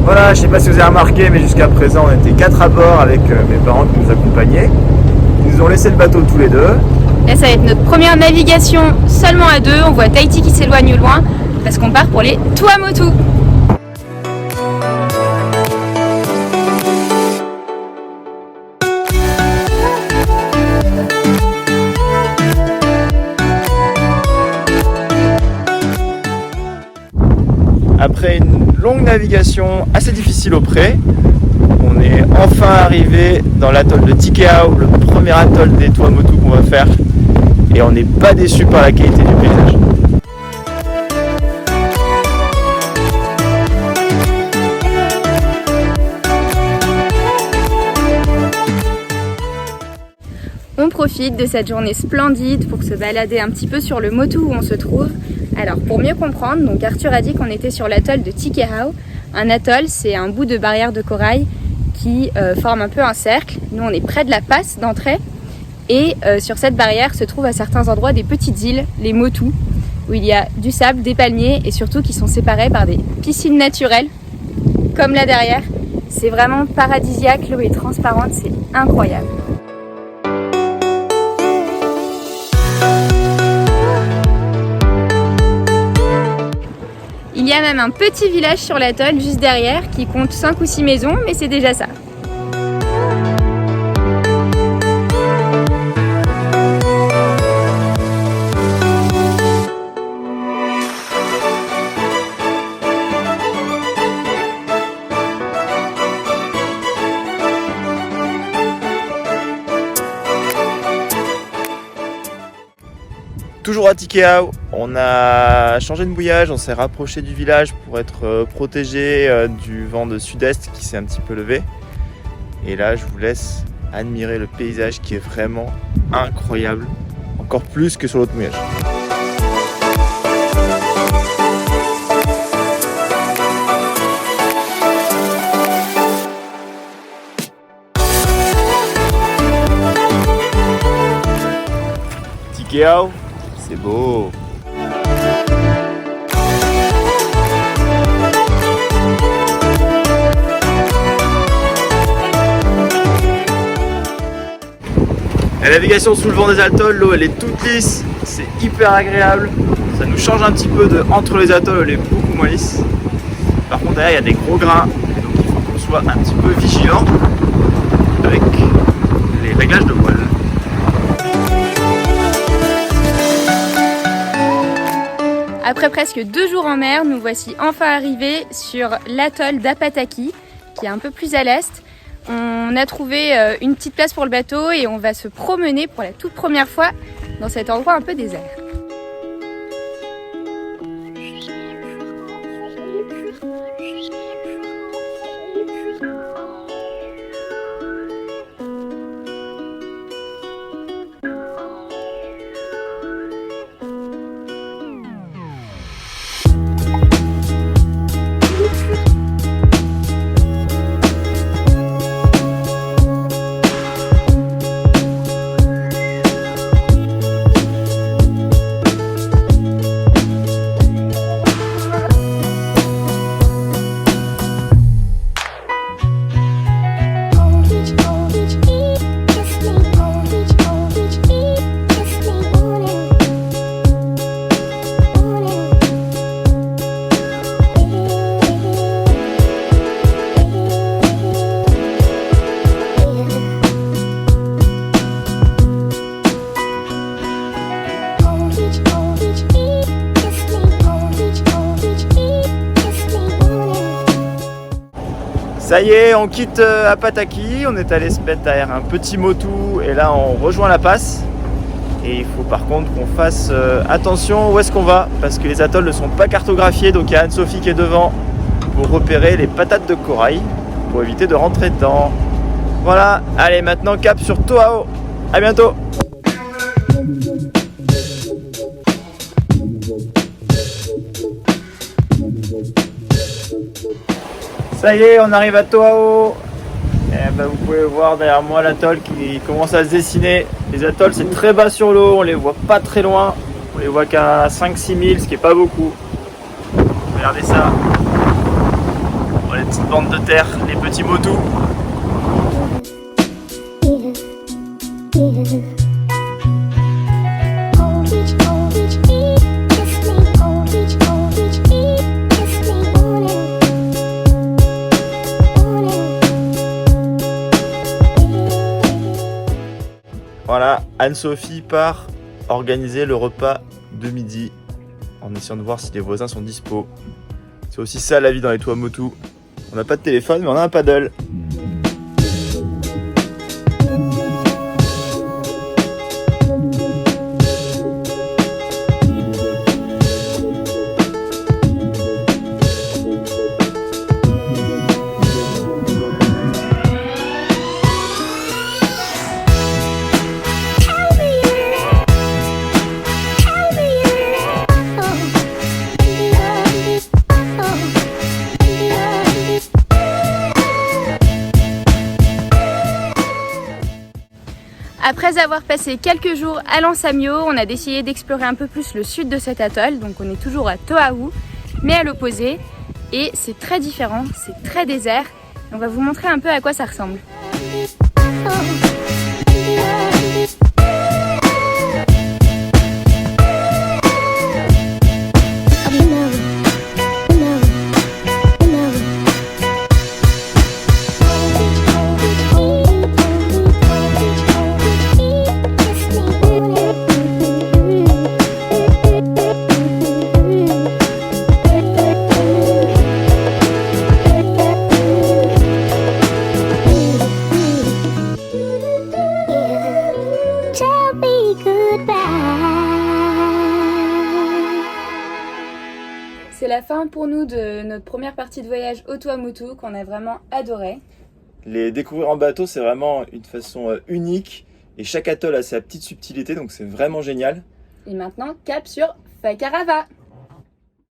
Voilà, je sais pas si vous avez remarqué, mais jusqu'à présent on était 4 à bord avec mes parents qui nous accompagnaient. Ils nous ont laissé le bateau tous les deux. Là, ça va être notre première navigation seulement à deux. On voit Tahiti qui s'éloigne au loin parce qu'on part pour les Tuamotu. Après une longue navigation assez difficile au près, on est enfin arrivé dans l'atoll de Tikehau, le premier atoll des Tuamotu qu'on va faire, et on n'est pas déçu par la qualité du paysage. On profite de cette journée splendide pour se balader un petit peu sur le motu où on se trouve. Alors pour mieux comprendre, donc Arthur a dit qu'on était sur l'atoll de Tikehau. Un atoll, c'est un bout de barrière de corail qui forme un peu un cercle. Nous on est près de la passe d'entrée et sur cette barrière se trouvent à certains endroits des petites îles, les motu, où il y a du sable, des palmiers et surtout qui sont séparés par des piscines naturelles, comme là derrière. C'est vraiment paradisiaque, l'eau est transparente, c'est incroyable. Il y a même un petit village sur l'atoll juste derrière qui compte 5 ou 6 maisons, mais c'est déjà ça. Toujours à Tikehau, on a changé de mouillage, on s'est rapproché du village pour être protégé du vent de sud-est qui s'est un petit peu levé. Et là, je vous laisse admirer le paysage qui est vraiment incroyable, encore plus que sur l'autre mouillage. Tikehau, c'est beau. La navigation sous le vent des atolls, l'eau elle est toute lisse, c'est hyper agréable. Ça nous change un petit peu de entre les atolls, elle est beaucoup moins lisse. Par contre derrière il y a des gros grains, et donc il faut qu'on soit un petit peu vigilant avec les réglages de voile. Après presque 2 jours en mer, nous voici enfin arrivés sur l'atoll d'Apataki, qui est un peu plus à l'est. On a trouvé une petite place pour le bateau et on va se promener pour la toute première fois dans cet endroit un peu désert. Ça y est, on quitte Apataki, on est allé se mettre derrière un petit motu et là on rejoint la passe. Et il faut par contre qu'on fasse attention où est-ce qu'on va parce que les atolls ne sont pas cartographiés, donc il y a Anne-Sophie qui est devant pour repérer les patates de corail pour éviter de rentrer dedans. Voilà, allez maintenant cap sur Tohau, à bientôt. Ça y est, on arrive à Tohau. Et ben, vous pouvez voir derrière moi l'atoll qui commence à se dessiner. Les atolls c'est très bas sur l'eau, on les voit pas très loin. On les voit qu'à 5-6 000, ce qui est pas beaucoup. Regardez ça. Bon, les petites bandes de terre, les petits motus. Voilà, Anne-Sophie part organiser le repas de midi en essayant de voir si les voisins sont dispo. C'est aussi ça la vie dans les toits motus. On n'a pas de téléphone mais on a un paddle. Après avoir passé quelques jours à Lansamio, on a décidé d'explorer un peu plus le sud de cet atoll. Donc on est toujours à Toahu, mais à l'opposé. Et c'est très différent, c'est très désert. On va vous montrer un peu à quoi ça ressemble. C'est la fin pour nous de notre première partie de voyage au Tuamotu qu'on a vraiment adoré. Les découvrir en bateau, c'est vraiment une façon unique et chaque atoll a sa petite subtilité, donc c'est vraiment génial. Et maintenant, cap sur Whakairava.